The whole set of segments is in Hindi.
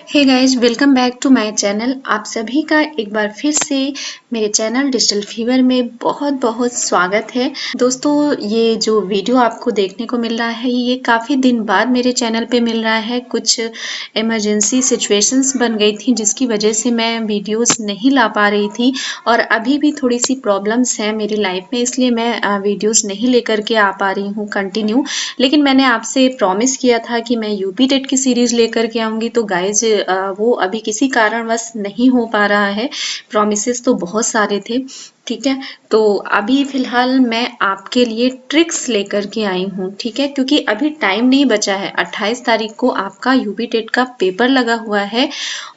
Hey guys, welcome back to my channel. आप सभी का एक बार फिर से मेरे चैनल डिजिटल फीवर में बहुत बहुत स्वागत है। दोस्तों, ये जो वीडियो आपको देखने को मिल रहा है ये काफ़ी दिन बाद मेरे चैनल पे मिल रहा है। कुछ इमरजेंसी सिचुएशंस बन गई थी जिसकी वजह से मैं वीडियोस नहीं ला पा रही थी और अभी भी थोड़ी सी प्रॉब्लम्स हैं मेरी लाइफ में, इसलिए मैं वीडियोस नहीं लेकर के आ पा रही हूँ कंटिन्यू। लेकिन मैंने आपसे प्रॉमिस किया था कि मैं यूपी टेट की सीरीज़ लेकर के आऊँगी, तो गाइज़ वो अभी किसी कारणवश नहीं हो पा रहा है। प्रॉमिसेस तो बहुत सारे थे, ठीक है। तो अभी फ़िलहाल मैं आपके लिए ट्रिक्स लेकर के आई हूँ, ठीक है, क्योंकि अभी टाइम नहीं बचा है। 28 तारीख को आपका यूपी टेट का पेपर लगा हुआ है,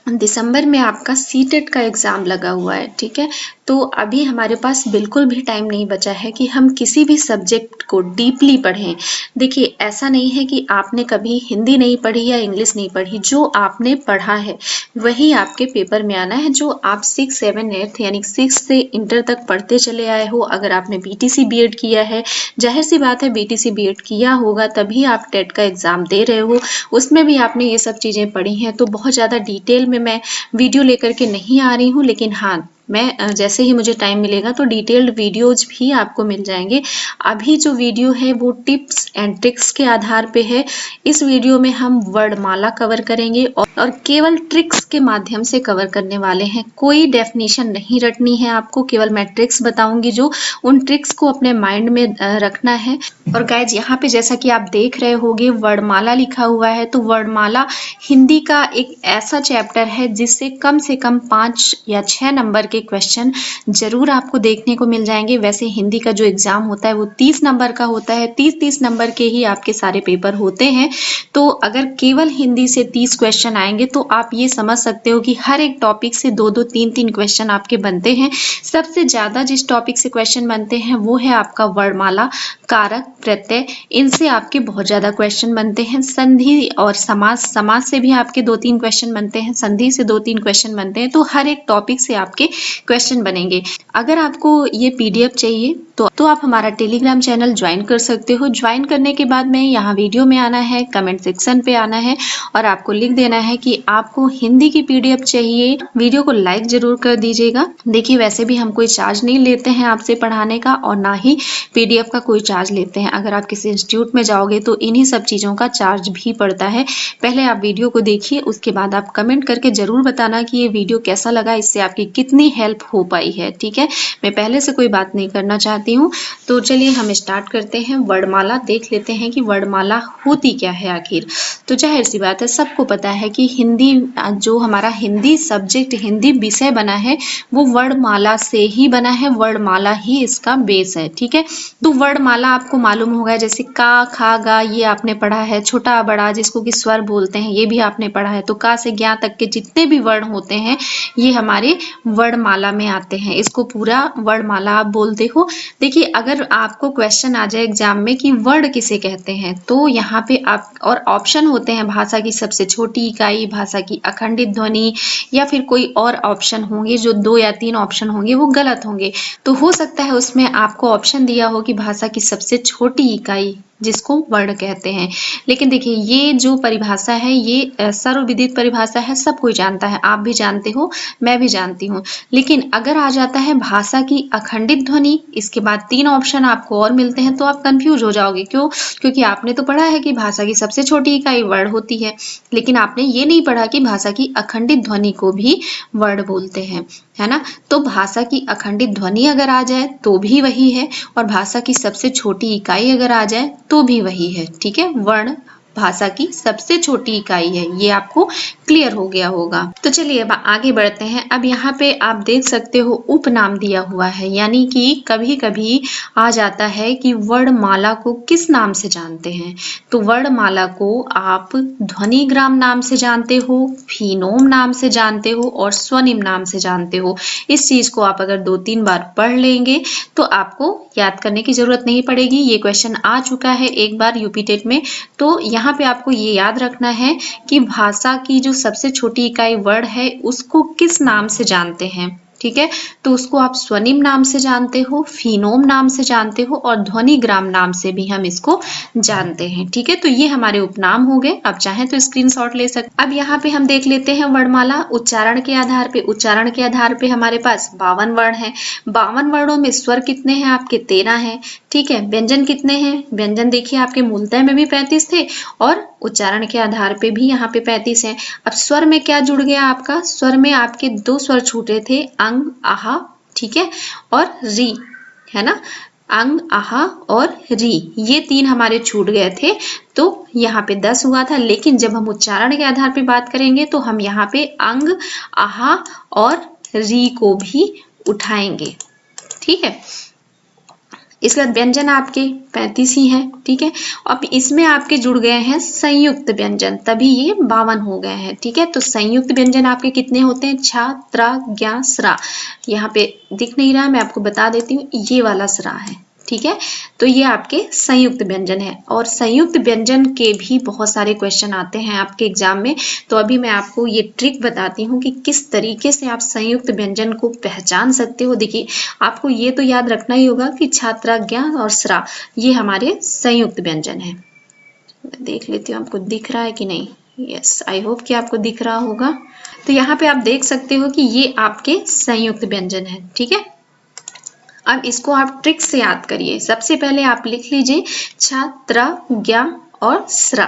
दिसंबर में आपका सीटेट का एग्ज़ाम लगा हुआ है, ठीक है। तो अभी हमारे पास बिल्कुल भी टाइम नहीं बचा है कि हम किसी भी सब्जेक्ट को डीपली पढ़ें। देखिए, ऐसा नहीं है कि आपने कभी हिंदी नहीं पढ़ी या इंग्लिश नहीं पढ़ी, जो आपने पढ़ा है वही आपके पेपर में आना है। जो आप 6, 7, 8 यानी 6 से इंटर तक पढ़ते चले आए हो, अगर आपने बीटीसी बीएड किया है, जाहिर सी बात है बीटीसी बीएड किया होगा तभी आप टेट का एग्ज़ाम दे रहे हो, उसमें भी आपने ये सब चीज़ें पढ़ी हैं। तो बहुत ज़्यादा डिटेल में मैं वीडियो लेकर के नहीं आ रही हूँ, लेकिन हाँ, मैं जैसे ही मुझे टाइम मिलेगा तो डिटेल्ड वीडियोज भी आपको मिल जाएंगे। अभी जो वीडियो है वो टिप्स एंड ट्रिक्स के आधार पे है। इस वीडियो में हम वर्णमाला कवर करेंगे और केवल ट्रिक्स के माध्यम से कवर करने वाले हैं। कोई डेफिनेशन नहीं रटनी है आपको, केवल मैं ट्रिक्स बताऊंगी, जो उन ट्रिक्स को अपने माइंड में रखना है। और गाइज, यहाँ पे जैसा कि आप देख रहे होगे वर्णमाला लिखा हुआ है, तो वर्णमाला हिंदी का एक ऐसा चैप्टर है जिससे कम से कम 5 या 6 नंबर के क्वेश्चन जरूर आपको देखने को मिल जाएंगे। वैसे हिंदी का जो एग्जाम होता है वो 30 नंबर का होता है, 30-30 नंबर के ही आपके सारे पेपर होते हैं। तो अगर केवल हिंदी से 30 क्वेश्चन आएंगे तो आप ये समझ सकते हो कि हर एक टॉपिक से 2-2, 3-3 क्वेश्चन आपके बनते हैं। सबसे ज्यादा जिस टॉपिक से क्वेश्चन बनते हैं वो है आपका वर्णमाला, कारक, प्रत्यय, इनसे आपके बहुत ज्यादा क्वेश्चन बनते हैं। संधि और समास से भी आपके 2-3 क्वेश्चन बनते हैं, संधि से 2-3 क्वेश्चन बनते हैं। तो हर एक टॉपिक से आपके क्वेश्चन बनेंगे। अगर आपको ये पीडीएफ चाहिए तो आप हमारा टेलीग्राम चैनल ज्वाइन कर सकते हो। ज्वाइन करने के बाद में यहाँ वीडियो में आना है, कमेंट सेक्शन पे आना है और आपको लिख देना है कि आपको हिंदी की पीडीएफ चाहिए। वीडियो को लाइक जरूर कर दीजिएगा। देखिए, वैसे भी हम कोई चार्ज नहीं लेते हैं आपसे पढ़ाने का और ना ही पीडीएफ का कोई चार्ज लेते हैं। अगर आप किसी इंस्टीट्यूट में जाओगे तो इन्हीं सब चीज़ों का चार्ज भी पड़ता है। पहले आप वीडियो को देखिए, उसके बाद आप कमेंट करके जरूर बताना कि ये वीडियो कैसा लगा, इससे आपकी कितनी हेल्प हो पाई है, ठीक है। मैं पहले से कोई बात नहीं करना चाहती हूँ। तो चलिए हम स्टार्ट करते हैं। वर्णमाला देख लेते हैं कि वर्णमाला होती क्या है आखिर। तो जाहिर सी बात है, सबको पता है कि हिंदी, जो हमारा हिंदी सब्जेक्ट, हिंदी विषय बना है वो वर्णमाला से ही बना है, वर्णमाला ही इसका बेस है, ठीक है। तो वर्णमाला आपको मालूम होगा, जैसे का, खा, गा, ये आपने पढ़ा है। छोटा बड़ा जिसको कि स्वर बोलते हैं, ये भी आपने पढ़ा है। तो का से ज्ञा तक के जितने भी वर्ण होते हैं ये हमारे वर्णमाला में आते हैं। इसको पूरा वर्णमाला आप बोलते हो। देखिए, अगर आपको क्वेश्चन आ जाए एग्जाम में कि वर्ण किसे कहते हैं, तो यहाँ पे आप और ऑप्शन होते हैं, भाषा की सबसे छोटी इकाई, भाषा की अखंडित ध्वनि, या फिर कोई और ऑप्शन होंगे। जो 2 या 3 ऑप्शन होंगे वो गलत होंगे। तो हो सकता है उसमें आपको ऑप्शन दिया हो कि भाषा की सबसे छोटी इकाई, जिसको वर्ण कहते हैं। लेकिन देखिए, ये जो परिभाषा है ये सर्वविदित परिभाषा है, सब कोई जानता है, आप भी जानते हो, मैं भी जानती हूँ। लेकिन अगर आ जाता है भाषा की अखंडित ध्वनि, इसके बाद 3 ऑप्शन आपको और मिलते हैं, तो आप कंफ्यूज हो जाओगे। क्यों? क्योंकि आपने तो पढ़ा है कि भाषा की सबसे छोटी इकाई वर्ण होती है, लेकिन आपने ये नहीं पढ़ा कि भाषा की अखंडित ध्वनि को भी वर्ण बोलते हैं, है ना। तो भाषा की अखंडित ध्वनि अगर आ जाए तो भी वही है, और भाषा की सबसे छोटी इकाई अगर आ जाए तो भी वही है, ठीक है। वर्ण भाषा की सबसे छोटी इकाई है, ये आपको क्लियर हो गया होगा। तो चलिए अब आगे बढ़ते हैं। अब यहाँ पे आप देख सकते हो उपनाम दिया हुआ है, यानी कि कभी कभी आ जाता है कि वर्णमाला को किस नाम से जानते हैं। तो वर्णमाला को आप ध्वनिग्राम नाम से जानते हो, फीनोम नाम से जानते हो और स्वनिम नाम से जानते हो। इस चीज को आप अगर 2-3 बार पढ़ लेंगे तो आपको याद करने की जरूरत नहीं पड़ेगी। ये क्वेश्चन आ चुका है एक बार यूपी टेट में। तो यहाँ पे आपको ये याद रखना है कि भाषा की जो सबसे छोटी इकाई वर्ण है उसको किस नाम से जानते हैं, ठीक है, तो उसको आप स्वनिम नाम से जानते हो, फिनोम नाम से जानते हो और ध्वनिग्राम नाम से भी हम इसको जानते हैं। ठीक है, तो ये हमारे उपनाम हो गए। आप चाहें तो स्क्रीनशॉट ले सकते। अब यहाँ पे हम देख लेते हैं वर्णमाला उच्चारण के आधार पे। उच्चारण के आधार पे हमारे पास 52 वर्ण है। 52 वर्णों में स्वर कितने हैं आपके? 13 हैं। ठीक है, व्यंजन कितने हैं? व्यंजन देखिए आपके मूलतः में भी 35 थे और उच्चारण के आधार पे भी यहाँ पे 35 हैं। अब स्वर में क्या जुड़ गया आपका? स्वर में आपके 2 स्वर छूटे थे, अंग, आहा, ठीक है, और री, है ना। अंग, आहा और री, ये 3 हमारे छूट गए थे, तो यहाँ पे 10 हुआ था। लेकिन जब हम उच्चारण के आधार पे बात करेंगे तो हम यहाँ पे अंग, आहा और री को भी उठाएंगे। ठीक है, इसके बाद व्यंजन आपके 35 ही हैं। ठीक है, अब इसमें आपके जुड़ गए हैं संयुक्त व्यंजन, तभी ये 52 हो गए हैं। ठीक है, तो संयुक्त व्यंजन आपके कितने होते हैं? छ, त्र, ज्ञ, स्रा। यहाँ पे दिख नहीं रहा है, मैं आपको बता देती हूँ, ये वाला स्रा है। ठीक है, तो ये आपके संयुक्त व्यंजन है और संयुक्त व्यंजन के भी बहुत सारे क्वेश्चन आते हैं आपके एग्जाम में। तो अभी मैं आपको ये ट्रिक बताती हूँ कि किस तरीके से आप संयुक्त व्यंजन को पहचान सकते हो। देखिए, आपको ये तो याद रखना ही होगा कि छात्रा, ज्ञ और स्रा ये हमारे संयुक्त व्यंजन है। देख लेती हूँ आपको दिख रहा है कि नहीं। यस, आई होप कि आपको दिख रहा होगा। तो यहाँ पे आप देख सकते हो कि ये आपके संयुक्त व्यंजन है। ठीक है, अब इसको आप ट्रिक से याद करिए। सबसे पहले आप लिख लीजिए छ, त्र, ज्ञ और स्र।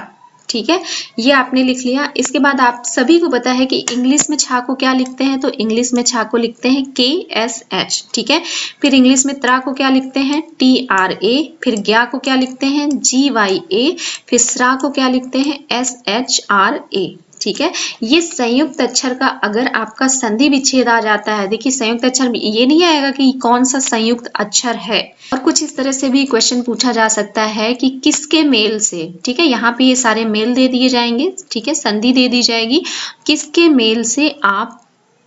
ठीक है, ये आपने लिख लिया। इसके बाद आप सभी को पता है कि इंग्लिश में छा को क्या लिखते हैं, तो इंग्लिश में छा को लिखते हैं KSH। ठीक है, फिर इंग्लिश में त्रा को क्या लिखते हैं? TRA। फिर ज्ञ को क्या लिखते हैं? GYA। फिर स्रा को क्या लिखते हैं? SHRA। ठीक है, ये संयुक्त अक्षर का अगर आपका संधि विच्छेद आ जाता है, देखिए संयुक्त अक्षर में ये नहीं आएगा कि कौन सा संयुक्त अक्षर है। और कुछ इस तरह से भी क्वेश्चन पूछा जा सकता है कि किसके मेल से। ठीक है, यहाँ पे ये सारे मेल दे दिए जाएंगे। ठीक है, संधि दे दी जाएगी, किसके मेल से आप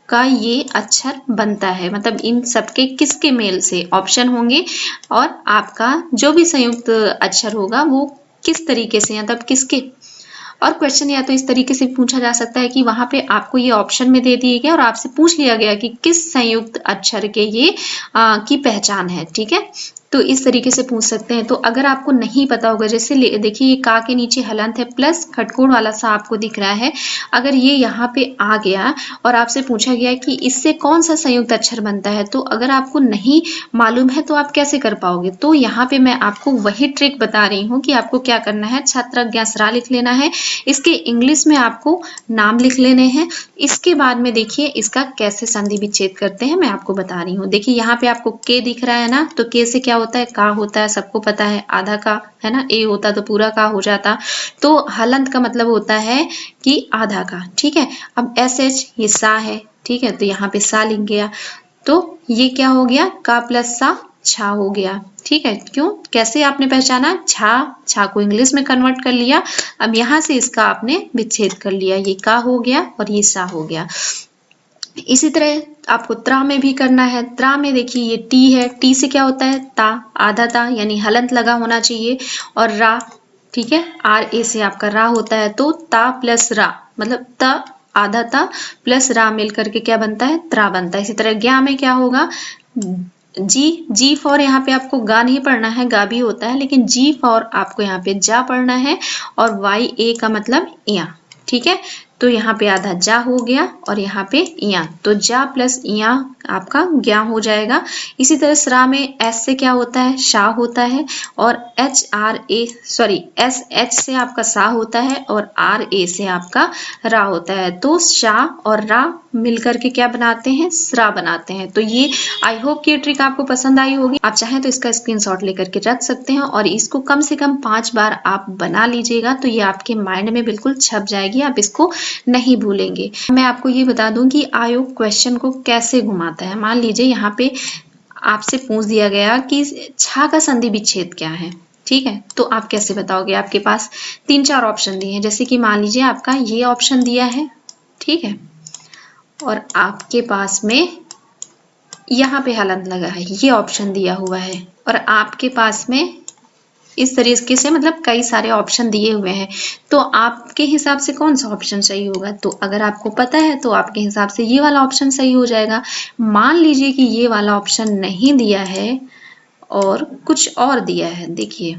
का ये अक्षर बनता है, मतलब इन सबके किसके मेल से ऑप्शन होंगे और आपका जो भी संयुक्त अक्षर होगा वो किस तरीके से, मतलब किसके। और क्वेश्चन या तो इस तरीके से पूछा जा सकता है कि वहां पे आपको ये ऑप्शन में दे दिए गए और आपसे पूछ लिया गया कि किस संयुक्त अक्षर के ये की पहचान है। ठीक है, तो इस तरीके से पूछ सकते हैं। तो अगर आपको नहीं पता होगा, जैसे देखिए ये का के नीचे हलंत है प्लस खटकोण वाला सा आपको दिख रहा है, अगर ये यहाँ पे आ गया और आपसे पूछा गया कि इससे कौन सा संयुक्त अक्षर बनता है, तो अगर आपको नहीं मालूम है तो आप कैसे कर पाओगे। तो यहाँ पे मैं आपको वही ट्रिक बता रही हूँ कि आपको क्या करना है, छात्र, ज्ञ, स्रा लिख लेना है। इसके इंग्लिश में आपको नाम लिख लेने हैं। इसके बाद में देखिए इसका कैसे संधि विच्छेद करते हैं मैं आपको बता रही हूँ। देखिए यहाँ पे आपको के दिख रहा है ना, तो के से क्या होता है? का होता है, सबको पता है, आधा का, है ना। ए होता तो पूरा का हो जाता। तो हलंत का मतलब होता है कि आधा का। ठीक है, अब SH ये सा है। ठीक है, तो यहाँ पे सा लिख गया, तो ये क्या हो गया? का प्लस सा छा हो गया। ठीक है, क्यों, कैसे आपने पहचाना? छा को इंग्लिश में कन्वर्ट कर लिया। अब यहाँ से इसका आपने विच्छेद कर लिया, ये का हो गया और ये सा हो गया। इसी तरह आपको त्रा में भी करना है। त्रा में देखिए ये टी है, टी से क्या होता है? ता, आधा ता, यानी हलंत लगा होना चाहिए। और रा, ठीक है, RA से आपका रा होता है, तो ता प्लस रा मतलब त आधा ता प्लस रा मिलकर के क्या बनता है? त्रा बनता है। इसी तरह ज्ञा में क्या होगा? जी फॉर, यहाँ पे आपको गा नहीं पढ़ना है, गा भी होता है, लेकिन जी फॉर आपको यहाँ पे जा पढ़ना है। और YA का मतलब या। ठीक है, तो यहाँ पे आधा जा हो गया और यहाँ पे या, तो जा प्लस या आपका ज्ञा हो जाएगा। इसी तरह स्रा में एस से क्या होता है? शा होता है। और SH से आपका सा होता है और RA से आपका रा होता है। तो शा और रा मिलकर के क्या बनाते हैं? स्रा बनाते हैं। तो ये आई होप कि ये ट्रिक आपको पसंद आई होगी। आप चाहें तो इसका स्क्रीनशॉट लेकर के रख सकते हैं और इसको कम से कम 5 बार आप बना लीजिएगा, तो ये आपके माइंड में बिल्कुल छप जाएगी, आप इसको नहीं भूलेंगे। मैं आपको ये बता दूं कि आयोग क्वेश्चन को कैसे घुमाता है। मान लीजिए यहाँ पे आपसे पूछ दिया गया कि छा का संधि विच्छेद क्या है। ठीक है, तो आप कैसे बताओगे? आपके पास 3-4 ऑप्शन दिए हैं, जैसे कि मान लीजिए आपका ये ऑप्शन दिया है, ठीक है, और आपके पास में यहाँ पे हलंत लगा है, ये ऑप्शन दिया हुआ है, और आपके पास में इस तरीके से मतलब कई सारे ऑप्शन दिए हुए हैं। तो आपके हिसाब से कौन सा ऑप्शन सही होगा? तो अगर आपको पता है तो आपके हिसाब से ये वाला ऑप्शन सही हो जाएगा। मान लीजिए कि ये वाला ऑप्शन नहीं दिया है और कुछ और दिया है। देखिए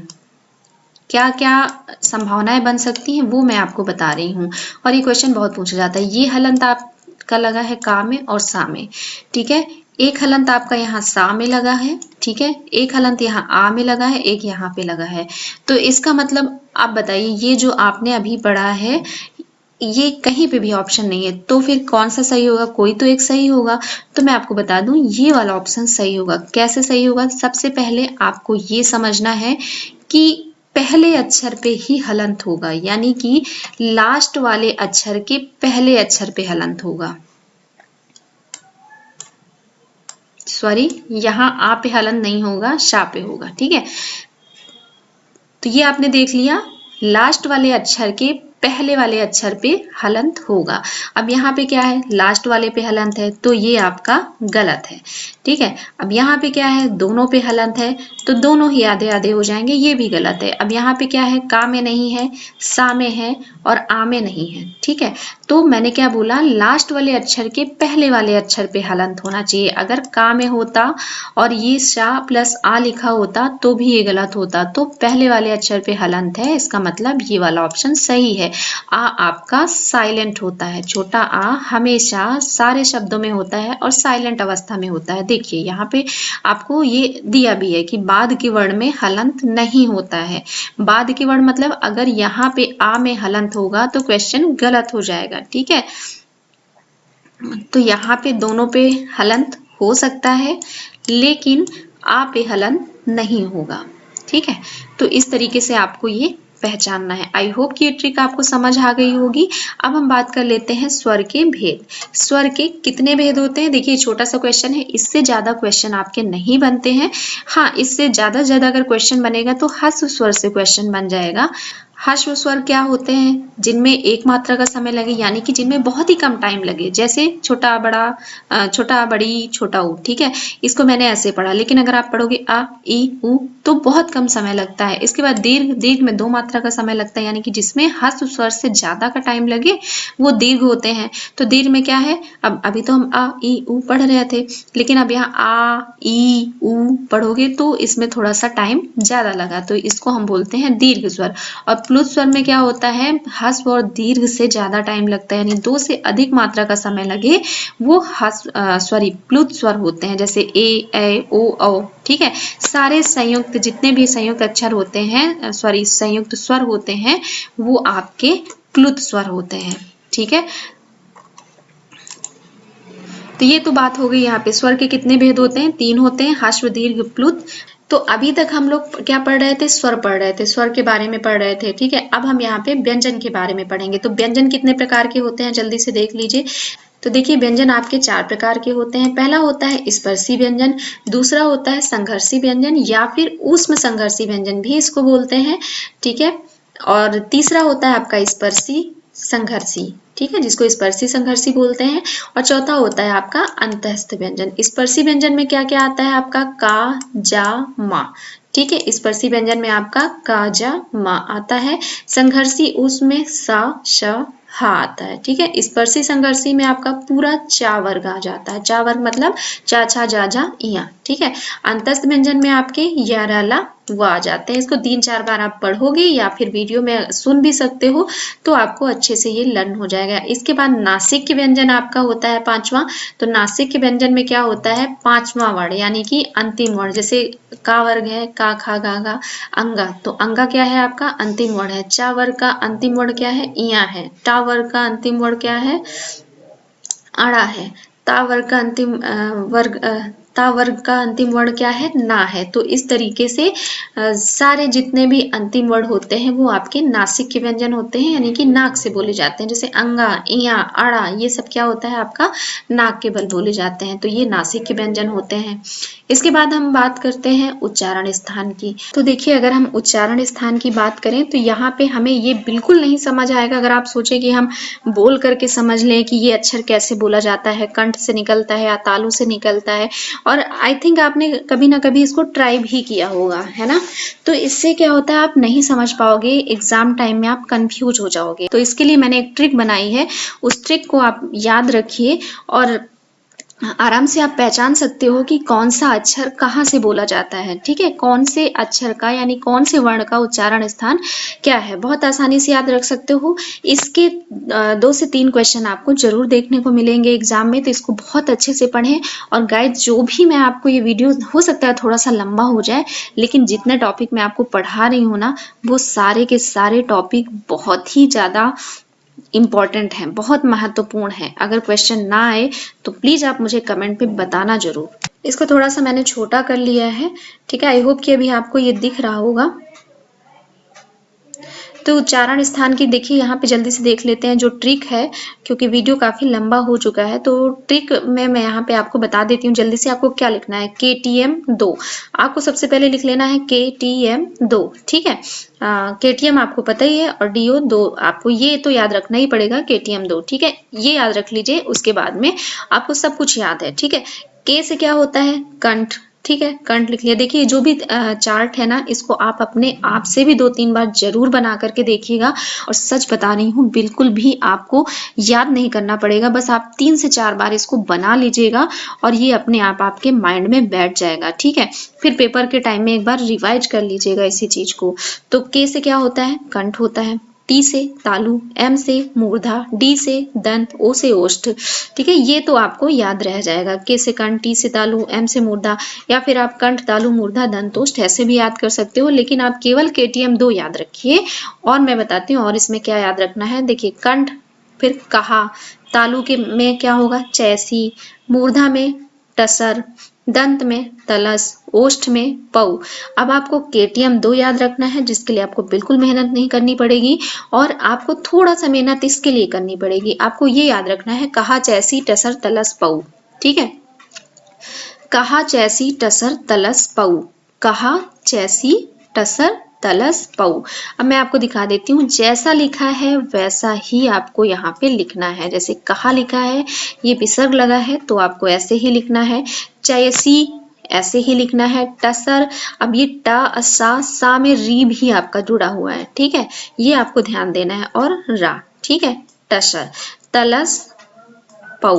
क्या क्या संभावनाएं बन सकती हैं वो मैं आपको बता रही हूँ। और ये क्वेश्चन बहुत पूछा जाता है। ये हलंत आपका लगा है का में और सा में, ठीक है। एक हलंत आपका यहाँ सा में लगा है, ठीक है। एक हलंत यहाँ आ में लगा है, एक यहाँ पे लगा है। तो इसका मतलब आप बताइए ये जो आपने अभी पढ़ा है ये कहीं पे भी ऑप्शन नहीं है, तो फिर कौन सा सही होगा? कोई तो एक सही होगा। तो मैं आपको बता दूं ये वाला ऑप्शन सही होगा। कैसे सही होगा? सबसे पहले आपको ये समझना है कि पहले अक्षर पे ही हलंत होगा, यानी कि लास्ट वाले अक्षर के पहले अक्षर पे हलंत होगा। सॉरी, यहाँ आ पे हलंत नहीं होगा, शा पे होगा, ठीक है। तो ये आपने देख लिया, लास्ट वाले अक्षर के पहले वाले अक्षर पे हलंत होगा। अब यहाँ पे क्या है? लास्ट वाले पे हलंत है, तो ये आपका गलत है, ठीक है। अब यहाँ पे क्या है? दोनों पे हलंत है, तो दोनों ही आधे आधे हो जाएंगे, ये भी गलत है। अब यहाँ पे क्या है? का में नहीं है, सा में है और आ में नहीं है, ठीक है। तो मैंने क्या बोला? लास्ट वाले अक्षर के पहले वाले अक्षर पे हलंत होना चाहिए। अगर का में होता और ये शा प्लस आ लिखा होता तो भी ये गलत होता। तो पहले वाले अक्षर पे हलंत है, इसका मतलब ये वाला ऑप्शन सही है। आ आपका साइलेंट होता है। छोटा आ हमेशा सारे शब्दों में होता है और साइलेंट अवस्था में होता है। देखिए यहाँ पे आपको ये दिया भी है कि बाद के वर्ण में हलंत नहीं होता है। बाद के वर्ण मतलब अगर यहाँ पे आ में हलंत होगा तो क्वेश्चन गलत हो जाएगा, ठीक है। तो यहाँ पे दोनों पे हलंत हो सकता है, लेकिन आ पे हलंत नहीं होगा, ठीक है। तो इस तरीके से आपको ये पहचानना है। आई होप कि ये ट्रिक आपको समझ आ गई होगी। अब हम बात कर लेते हैं स्वर के भेद। स्वर के कितने भेद होते हैं? देखिए छोटा सा क्वेश्चन है, इससे ज्यादा क्वेश्चन आपके नहीं बनते हैं। हाँ, इससे ज्यादा अगर क्वेश्चन बनेगा तो ह्रस्व स्वर से क्वेश्चन बन जाएगा। ह्रस्व स्वर क्या होते हैं? जिनमें एक मात्रा का समय लगे, यानी कि जिनमें बहुत ही कम टाइम लगे, जैसे छोटा बड़ा, छोटा बड़ी, छोटा ऊ, ठीक है। इसको मैंने ऐसे पढ़ा, लेकिन अगर आप पढ़ोगे आ ई उ तो बहुत कम समय लगता है। इसके बाद दीर्घ, दीर्घ में 2 मात्रा का समय लगता है, यानी कि जिसमें ह्रस्व स्वर से ज्यादा का टाइम लगे वो दीर्घ होते हैं। तो दीर्घ में क्या है? अब अभी तो हम आ ई उ पढ़ रहे थे, लेकिन अब यहाँ आ ई उ पढ़ोगे तो इसमें थोड़ा सा टाइम ज्यादा लगा, तो इसको हम बोलते हैं दीर्घ स्वर। और प्लुत स्वर में क्या होता है? ह्रस्व और दीर्घ से ज्यादा टाइम लगता है, यानी 2 से अधिक मात्रा का समय लगे वो प्लुत स्वर होते हैं, जैसे ए ओ औ, ठीक है। सारे संयुक्त, जितने भी संयुक्त अक्षर होते हैं, संयुक्त स्वर होते हैं, वो आपके प्लुत स्वर होते हैं, ठीक है। तो ये तो बात हो गई। यहाँ पे स्वर के कितने भेद होते हैं? 3 होते हैं, ह्रस्व दीर्घ प्लुत। तो अभी तक हम लोग क्या पढ़ रहे थे? स्वर पढ़ रहे थे, स्वर के बारे में पढ़ रहे थे, ठीक है। अब हम यहाँ पे व्यंजन के बारे में पढ़ेंगे। तो व्यंजन कितने प्रकार के होते हैं जल्दी से देख लीजिए। तो देखिए व्यंजन आपके 4 प्रकार के होते हैं। पहला होता है स्पर्शी व्यंजन, दूसरा होता है संघर्षी व्यंजन या फिर ऊष्म संघर्षी व्यंजन भी इसको बोलते हैं, ठीक है। और तीसरा होता है आपका स्पर्शी संघर्षी, ठीक है, जिसको स्पर्शी संघर्षी बोलते हैं। और चौथा होता है आपका अंतःस्थ व्यंजन। स्पर्शी व्यंजन में क्या क्या आता है आपका? का, जा, मा, ठीक है। स्पर्शी व्यंजन में आपका का, जा, मा आता है। संघर्षी उसमें सा, श, हा आता है, ठीक है। स्पर्शी संघर्षी में आपका पूरा चा वर्ग आ जाता है। चा वर्ग मतलब चा, छा, जा, जा, इया, ठीक है। अंतस्थ व्यंजन में आपके या, रा, ला, वो आ जाते हैं। इसको 3-4 बार आप पढ़ोगे या फिर वीडियो में सुन भी सकते हो, तो आपको अच्छे से ये लर्न हो जाएगा। इसके बाद नासिक के व्यंजन आपका होता है 5वां। तो नासिक के व्यंजन में क्या होता है? 5वां वर्ण, यानी कि अंतिम वर्ण। जैसे का वर्ग है का, खा, गा, गा, अंगा, तो अंगा क्या है आपका? अंतिम वर्ण है। चा वर्ग का अंतिम वर्ण क्या है? इया है। टा वर्ग का अंतिम वर्ण क्या है? अड़ा है। ता वर्ग का अंतिम ता वर्ग का अंतिम वर्ण क्या है? ना है। तो इस तरीके से सारे जितने भी अंतिम वर्ण होते हैं वो आपके नासिक के व्यंजन होते हैं, यानी कि नाक से बोले जाते हैं। जैसे अंगा, इया, अड़ा, ये सब क्या होता है आपका? नाक के बल बोले जाते हैं। तो ये नासिक के व्यंजन होते हैं। इसके बाद हम बात करते हैं उच्चारण स्थान की। तो देखिए अगर हम उच्चारण स्थान की बात करें तो यहाँ पे हमें ये बिल्कुल नहीं समझ आएगा अगर आप सोचें कि हम बोल करके समझ लें कि ये अक्षर कैसे बोला जाता है, कंठ से निकलता है या तालु से निकलता है, और आई थिंक आपने कभी ना कभी इसको ट्राई भी किया होगा, है ना। तो इससे क्या होता है, आप नहीं समझ पाओगे, एग्जाम टाइम में आप कंफ्यूज हो जाओगे। तो इसके लिए मैंने एक ट्रिक बनाई है, उस ट्रिक को आप याद रखिए और आराम से आप पहचान सकते हो कि कौन सा अक्षर कहाँ से बोला जाता है। ठीक है, कौन से अक्षर का यानी कौन से वर्ण का उच्चारण स्थान क्या है, बहुत आसानी से याद रख सकते हो। इसके 2 से 3 क्वेश्चन आपको जरूर देखने को मिलेंगे एग्जाम में, तो इसको बहुत अच्छे से पढ़ें। और गाइस, जो भी मैं आपको ये वीडियो, हो सकता है थोड़ा सा लंबा हो जाए, लेकिन जितने टॉपिक मैं आपको पढ़ा रही हूँ ना, वो सारे के सारे टॉपिक बहुत ही ज्यादा इम्पॉर्टेंट है, बहुत महत्वपूर्ण है। अगर क्वेश्चन ना आए तो प्लीज आप मुझे कमेंट पे बताना जरूर। इसको थोड़ा सा मैंने छोटा कर लिया है। ठीक है, आई होप कि अभी आपको ये दिख रहा होगा। तो उच्चारण स्थान की देखिए यहाँ पे जल्दी से देख लेते हैं जो ट्रिक है, क्योंकि वीडियो काफी लंबा हो चुका है। तो ट्रिक में मैं यहाँ पे आपको बता देती हूँ जल्दी से। आपको क्या लिखना है, KTM 2। आपको सबसे पहले लिख लेना है KTM 2। ठीक है, KTM आपको पता ही है और DO 2, आपको ये तो याद रखना ही पड़ेगा, KTM 2। ठीक है, ये याद रख लीजिए, उसके बाद में आपको सब कुछ याद है। ठीक है, K से क्या होता है, कंठ। ठीक है, कंठ लिख लिया। देखिए जो भी चार्ट है ना, इसको आप अपने आप से भी 2-3 बार जरूर बना करके देखिएगा। और सच बता रही हूँ, बिल्कुल भी आपको याद नहीं करना पड़ेगा, बस आप 3 से 4 बार इसको बना लीजिएगा और ये अपने आप आपके माइंड में बैठ जाएगा। ठीक है, फिर पेपर के टाइम में एक बार रिवाइज कर लीजिएगा इसी चीज को। तो के से क्या होता है, कंठ होता है। टी से तालु, एम से मूर्धा, डी से दंत, ओ से ओष्ठ। ठीक है, ये तो आपको याद रह जाएगा, के से कंठ, टी से तालु, एम से मूर्धा, या फिर आप कंठ तालु मूर्धा दंत ओष्ठ ऐसे भी याद कर सकते हो। लेकिन आप केवल KTM 2 याद रखिए। और मैं बताती हूँ और इसमें क्या याद रखना है। देखिए कंठ, फिर कहा, तालु के में क्या होगा, चैसी, मूर्धा में टसर, दंत में तलस, ओष्ठ में पौ। अब आपको KTM 2 याद रखना है, जिसके लिए आपको बिल्कुल मेहनत नहीं करनी पड़ेगी और आपको थोड़ा सा मेहनत इसके लिए करनी पड़ेगी। आपको ये याद रखना है, कहा चैसी टसर तलस पौ। ठीक है, कहा चैसी टसर तलस पौ, कहा चैसी टसर तलस पौ। अब मैं आपको दिखा देती हूँ, जैसा लिखा है वैसा ही आपको यहाँ पे लिखना है। जैसे कहा लिखा है, ये विसर्ग लगा है तो आपको ऐसे ही लिखना है। चैसी ऐसे ही लिखना है। टसर, अब ये ट सा में री भी आपका जुड़ा हुआ है। ठीक है, ये आपको ध्यान देना है, और रा। ठीक है, टसर, तलस पौ।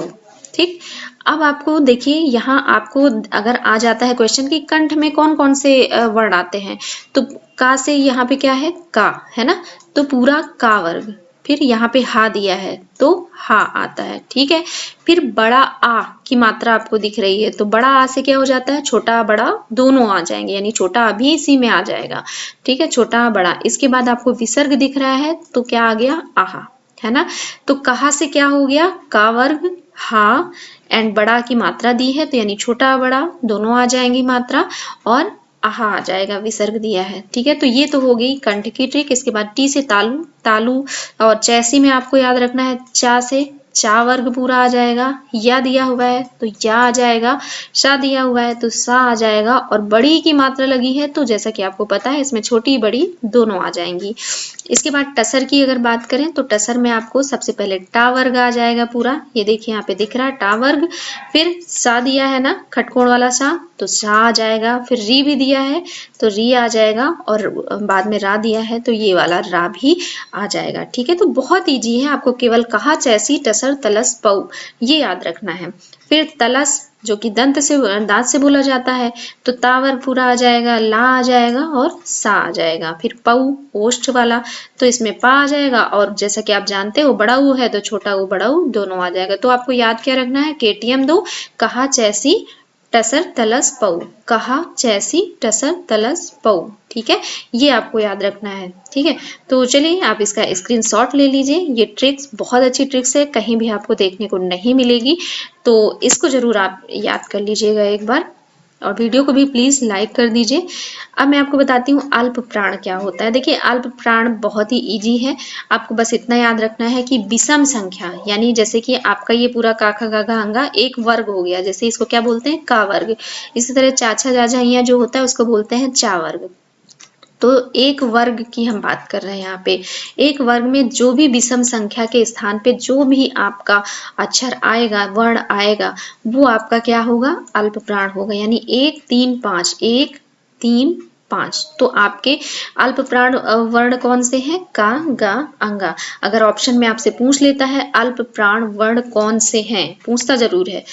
ठीक, अब आपको देखिए यहाँ आपको अगर आ जाता है क्वेश्चन कि कंठ में कौन कौन से वर्ण आते हैं, तो का से यहाँ पे क्या है, का है ना, तो पूरा का वर्ग। फिर यहाँ पे हा दिया है तो हा आता है। ठीक है, फिर बड़ा आ की मात्रा आपको दिख रही है, तो बड़ा आ से क्या हो जाता है, छोटा बड़ा दोनों आ जाएंगे, यानी छोटा आ भी इसी में आ जाएगा। ठीक है, छोटा बड़ा। इसके बाद आपको विसर्ग दिख रहा है तो क्या आ गया, आहा, है ना। तो कहा से क्या हो गया, का वर्ग, हा, एंड बड़ा की मात्रा दी है तो यानी छोटा बड़ा दोनों आ जाएंगी मात्रा, और आहा आ जाएगा, विसर्ग दिया है। ठीक है, तो ये तो हो गई कंठ की ट्रिक। इसके बाद टी से तालु, तालु और चैसी में आपको याद रखना है, चा से चा वर्ग पूरा आ जाएगा, या दिया हुआ है तो या आ जाएगा, सा दिया हुआ है तो सा आ जाएगा, और बड़ी की मात्रा लगी है तो जैसा कि आपको पता है इसमें छोटी बड़ी दोनों आ जाएंगी। इसके बाद टसर की अगर बात करें तो टसर में आपको सबसे पहले टा वर्ग आ जाएगा पूरा, ये देखिए यहाँ पे दिख रहा है टा वर्ग। फिर सा दिया है ना, खटकोण वाला सा, तो सा आ जाएगा। फिर री भी दिया है तो री आ जाएगा, और बाद में रा दिया है तो ये वाला रा भी आ जाएगा। ठीक है, तो बहुत ईजी है, आपको केवल कहा चैसी टसर तलस पौ ये याद रखना है। फिर तलस जो कि दांत से बोला जाता है, तो तावर पूरा आ जाएगा, ला आ जाएगा और सा आ जाएगा। फिर पौ ओष्ठ वाला, तो इसमें पा आ जाएगा, और जैसा कि आप जानते हो बड़ा ऊ है तो छोटा ऊ बड़ा ऊ दोनों आ जाएगा। तो आपको याद क्या रखना है, KTM 2, कहा चैसी टसर तलस पौ, कहा चैसी टसर तलस पौ। ठीक है, ये आपको याद रखना है। ठीक है, तो चलिए आप इसका स्क्रीनशॉट ले लीजिए। ये ट्रिक्स बहुत अच्छी ट्रिक्स है, कहीं भी आपको देखने को नहीं मिलेगी, तो इसको जरूर आप याद कर लीजिएगा एक बार, और वीडियो को भी प्लीज लाइक कर दीजिए। अब मैं आपको बताती हूँ अल्प प्राण क्या होता है। देखिए अल्प प्राण बहुत ही इजी है, आपको बस इतना याद रखना है कि विषम संख्या, यानी जैसे कि आपका ये पूरा काखा गाघा अंगा एक वर्ग हो गया, जैसे इसको क्या बोलते हैं, का वर्ग। इसी तरह चाचा जाजा यहाँ जो होता है उसको बोलते हैं चा वर्ग। तो एक वर्ग की हम बात कर रहे हैं यहाँ पे। एक वर्ग में जो भी विषम संख्या के स्थान पे जो भी आपका अक्षर आएगा, वर्ण आएगा, वो आपका क्या होगा, अल्प प्राण होगा। यानी 1 3 5, 1 3 5। तो आपके अल्प प्राण वर्ण कौन से हैं, का, गा, अंगा। अगर ऑप्शन में आपसे पूछ लेता है अल्प प्राण वर्ण कौन से हैं, पूछता जरूर है,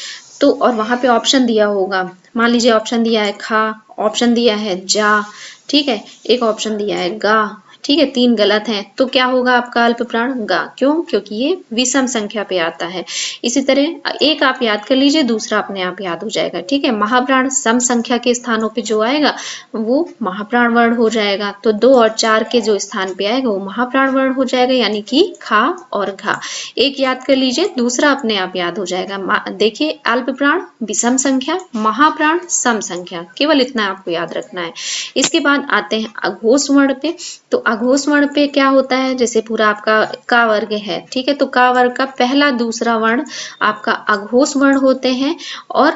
तो और वहां पे ऑप्शन दिया होगा, मान लीजिए ऑप्शन दिया है खा, ऑप्शन दिया है जा, ठीक है, एक ऑप्शन दिया है गा, ठीक है, 3 गलत हैं, तो क्या होगा आपका अल्प प्राण, गा। क्यों, क्योंकि ये विषम संख्या पे आता है। इसी तरह एक आप याद कर लीजिए, दूसरा अपने आप याद हो जाएगा, ठीक है। महाप्राण सम संख्या के स्थानों पे जो आएगा वो महाप्राण वर्ण हो जाएगा। तो 2 और 4 के जो स्थान पे आएगा वो महाप्राण वर्ण हो जाएगा, यानी कि खा और घा। एक याद कर लीजिए, दूसरा अपने आप याद हो जाएगा। देखिए, अल्प प्राण विषम संख्या, महाप्राण सम संख्या, केवल इतना आपको याद रखना है। इसके बाद आते हैं अघोष वर्ण पे। तो अघोष वर्ण पे क्या होता है, जैसे पूरा आपका का वर्ग है, ठीक है, तो का वर्ग का पहला दूसरा वर्ण आपका अघोष वर्ण होते हैं, और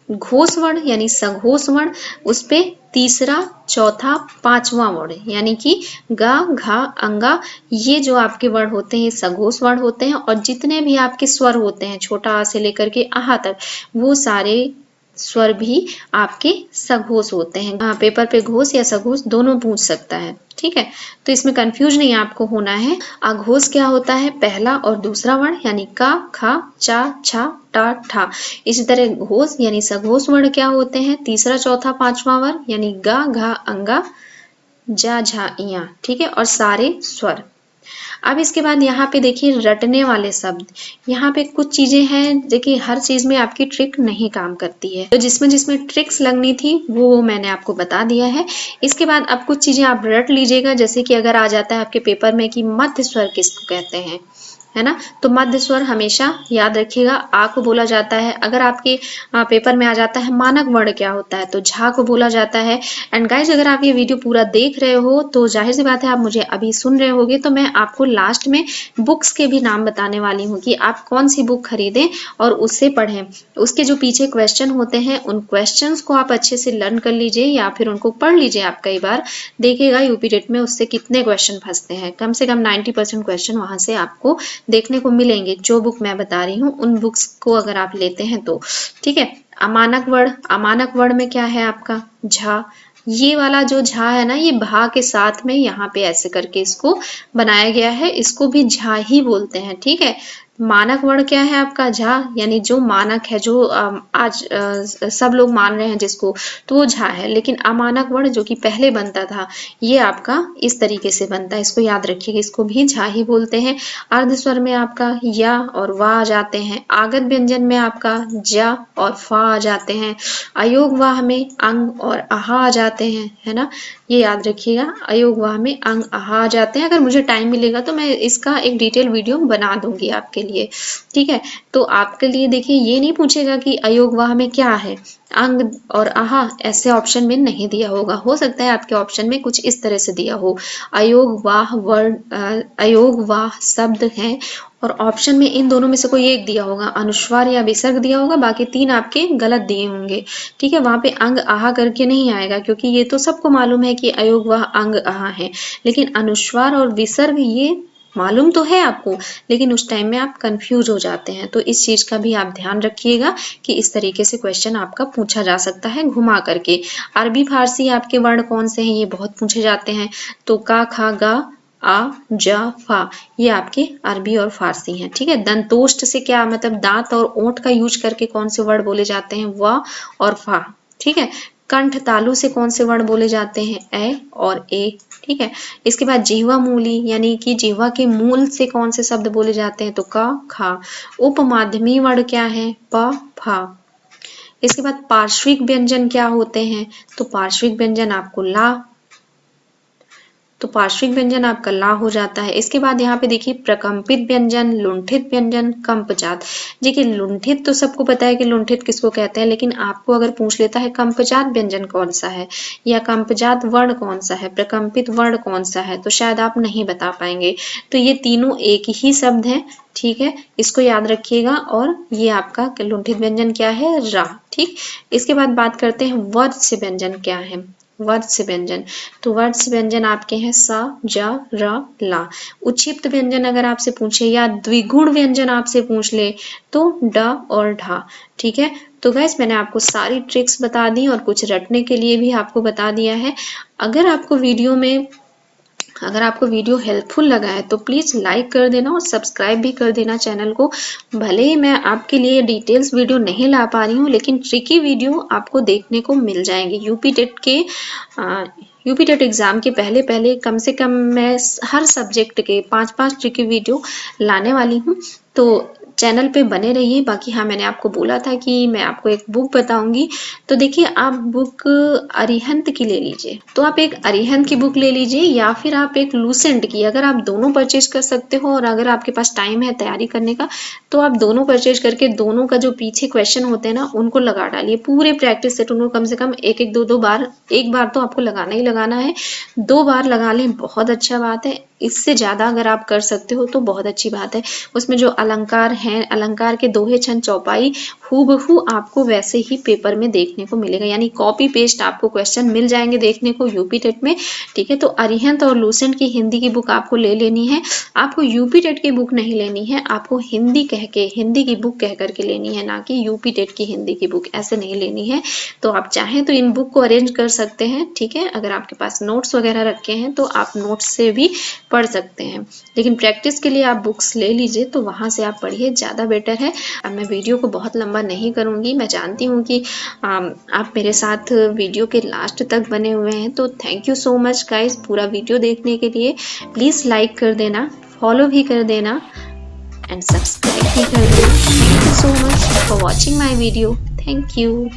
घोष वर्ण यानी सघोष वर्ण उस पे तीसरा चौथा पांचवा वर्ण, यानी कि गा, घा, अंगा, ये जो आपके वर्ण होते हैं ये सघोष वर्ण होते हैं। और जितने भी आपके स्वर होते हैं छोटा आ से लेकर के आहा तक, वो सारे स्वर भी आपके सघोष होते हैं। पेपर पे घोष या सघोष दोनों पूछ सकता है, ठीक है, तो इसमें कंफ्यूज नहीं आपको होना है। अघोष क्या होता है, पहला और दूसरा वर्ण, यानी का, खा, चा, छा, टा, ठा। इसी तरह घोष यानी सघोष वर्ण क्या होते हैं, तीसरा चौथा पांचवा वर्ण, यानी गा, घा, अंगा, जा, झा, इया, ठीक है, और सारे स्वर। अब इसके बाद यहाँ पे देखिए रटने वाले शब्द। यहाँ पे कुछ चीजें हैं, देखिए हर चीज में आपकी ट्रिक नहीं काम करती है, तो जिसमें जिसमें ट्रिक्स लगनी थी वो मैंने आपको बता दिया है। इसके बाद अब कुछ चीजें आप रट लीजिएगा, जैसे कि अगर आ जाता है आपके पेपर में कि मध्य स्वर किसको कहते हैं, है ना, तो मध्य स्वर हमेशा याद रखिएगा, आ को बोला जाता है। अगर आपके पेपर में आ जाता है मानक वर्ण क्या होता है, तो झा को बोला जाता है। एंड गाइज, अगर आप ये वीडियो पूरा देख रहे हो तो जाहिर सी बात है आप मुझे अभी सुन रहे होगे, तो मैं आपको लास्ट में बुक्स के भी नाम बताने वाली हूँ कि आप कौन सी बुक खरीदें और उससे पढ़ें। उसके जो पीछे क्वेश्चन होते हैं उन क्वेश्चंस को आप अच्छे से लर्न कर लीजिए, या फिर उनको पढ़ लीजिए। आप कई बार देखिएगा यूपी टेट में उससे कितने क्वेश्चन फंसते हैं, कम से कम 90% क्वेश्चन वहां से आपको देखने को मिलेंगे। जो बुक मैं बता रही हूँ उन बुक्स को अगर आप लेते हैं तो, ठीक है। अमानक वर्ण, अमानक वर्ण में क्या है आपका झा। ये वाला जो झा है ना, ये भा के साथ में यहाँ पे ऐसे करके इसको बनाया गया है, इसको भी झा ही बोलते हैं, ठीक है। मानक वर्ण क्या है आपका झा, यानी जो मानक है, जो आज सब लोग मान रहे हैं जिसको, तो वो झा है। लेकिन अमानक वर्ण जो कि पहले बनता था, ये आपका इस तरीके से बनता है, इसको याद रखिएगा, इसको भी झा ही बोलते हैं। अर्ध स्वर में आपका या और वा आ जाते हैं। आगत व्यंजन में आपका जा और फा आ जाते हैं। अयोग वाह में अंग और आहा आ जाते हैं, है ना, ये याद रखिएगा, अयोग वाह में अंग आहा आ जाते हैं। अगर मुझे टाइम मिलेगा तो मैं इसका एक डिटेल वीडियो बना दूंगी आपके लिए, ठीक है। तो आपके लिए देखिए, ये नहीं पूछेगा कि अयोग वाह में क्या है, अंग और आहा ऐसे ऑप्शन में नहीं दिया होगा। हो सकता है आपके ऑप्शन में कुछ इस तरह से दिया हो, अयोग वाह वर्ण, अयोग वाह शब्द हैं, और ऑप्शन में इन दोनों में से कोई एक दिया होगा, अनुस्वार या विसर्ग दिया होगा, बाकी 3 आपके गलत दिए होंगे, ठीक है। वहां पे अंग आहा करके नहीं आएगा, क्योंकि ये तो सबको मालूम है कि अयोग वाह अंग आहा है, लेकिन अनुस्वार और विसर्ग ये मालूम तो है आपको, लेकिन उस टाइम में आप कंफ्यूज हो जाते हैं। तो इस चीज का भी आप ध्यान रखिएगा कि इस तरीके से क्वेश्चन आपका पूछा जा सकता है घुमा करके। अरबी फारसी आपके वर्ण कौन से हैं, ये बहुत पूछे जाते हैं। तो का, खा, गा, आ, जा, फा, ये आपके अरबी और फारसी हैं, ठीक है। दंतोष्ट से क्या मतलब, दांत और ओंठ का यूज करके कौन से वर्ड बोले जाते हैं, व और फा, ठीक है। कंठ तालु से कौन से वर्ण बोले जाते हैं, ए और ए, ठीक है। इसके बाद जीवा मूली यानी कि जीवा के मूल से कौन से शब्द बोले जाते हैं, तो क, खा। उपमाध्यमी वर्ण क्या है, प, फा। इसके बाद पार्श्विक व्यंजन क्या होते हैं, तो पार्श्विक व्यंजन आपको ला, तो पार्श्विक व्यंजन आपका ला हो जाता है। इसके बाद यहाँ पे देखिए प्रकंपित व्यंजन, लुंठित व्यंजन, कंपजात। देखिए लुंठित तो सबको पता है कि लुंठित किसको कहते हैं, लेकिन आपको अगर पूछ लेता है कंपजात व्यंजन कौन सा है, या कंपजात वर्ण कौन सा है, प्रकंपित वर्ण कौन सा है, तो शायद आप नहीं बता पाएंगे। तो ये तीनों एक ही शब्द है, ठीक है, इसको याद रखिएगा। और ये आपका लुंठित व्यंजन क्या है, रा, ठीक। इसके बाद बात करते हैं वर्ज्य व्यंजन क्या है। वर्ध से व्यंजन, तो वर्ध से व्यंजन आपके हैं स, ज, र, ला। उच्छिप्त व्यंजन अगर आपसे पूछे या द्विगुण व्यंजन आपसे पूछ ले तो ड और ढ। ठीक है, तो गैस मैंने आपको सारी ट्रिक्स बता दी और कुछ रटने के लिए भी आपको बता दिया है। अगर आपको वीडियो हेल्पफुल लगा है तो प्लीज़ लाइक कर देना और सब्सक्राइब भी कर देना चैनल को। भले ही मैं आपके लिए डिटेल्स वीडियो नहीं ला पा रही हूँ, लेकिन ट्रिकी वीडियो आपको देखने को मिल जाएंगे। यूपी टेट एग्ज़ाम के पहले पहले कम से कम मैं हर सब्जेक्ट के 5-5 ट्रिकी वीडियो लाने वाली हूँ, तो चैनल पे बने रहिए। बाकी हाँ, मैंने आपको बोला था कि मैं आपको एक बुक बताऊंगी, तो देखिए आप बुक अरिहंत की ले लीजिए, तो आप एक अरिहंत की बुक ले लीजिए या फिर आप एक लूसेंट की, अगर आप दोनों परचेज कर सकते हो और अगर आपके पास टाइम है तैयारी करने का तो आप दोनों परचेज करके दोनों का जो पीछे क्वेश्चन होते हैं ना उनको लगा डालिए। पूरे प्रैक्टिस सेट उनको कम से कम एक दो बार, एक बार तो आपको लगाना ही लगाना है, 2 बार लगा लें बहुत अच्छा बात है। इससे ज़्यादा अगर आप कर सकते हो तो बहुत अच्छी बात है। उसमें जो अलंकार हैं, अलंकार के दोहे छंद चौपाई हूबहू आपको वैसे ही पेपर में देखने को मिलेगा, यानी कॉपी पेस्ट आपको क्वेश्चन मिल जाएंगे देखने को यूपी टेट में। ठीक है, तो अरिहंत और लूसेंट की हिंदी की बुक आपको ले लेनी है। आपको यूपी टेट की बुक नहीं लेनी है, आपको हिंदी की बुक कह करके लेनी है, ना कि यूपी टेट की हिंदी की बुक, ऐसे नहीं लेनी है। तो आप चाहें तो इन बुक को अरेंज कर सकते हैं। ठीक है, अगर आपके पास नोट्स वगैरह रखे हैं तो आप नोट्स से भी पढ़ सकते हैं, लेकिन प्रैक्टिस के लिए आप बुक्स ले लीजिए, तो वहां से आप पढ़िए, ज़्यादा बेटर है। अब मैं वीडियो को बहुत लंबा नहीं करूंगी, मैं जानती हूँ कि आप मेरे साथ वीडियो के लास्ट तक बने हुए हैं, तो thank you so much guys पूरा वीडियो देखने के लिए। प्लीज़ लाइक कर देना, फॉलो भी कर देना एंड सब्सक्राइब भी कर देना। Thank you so much for watching my video. Thank you.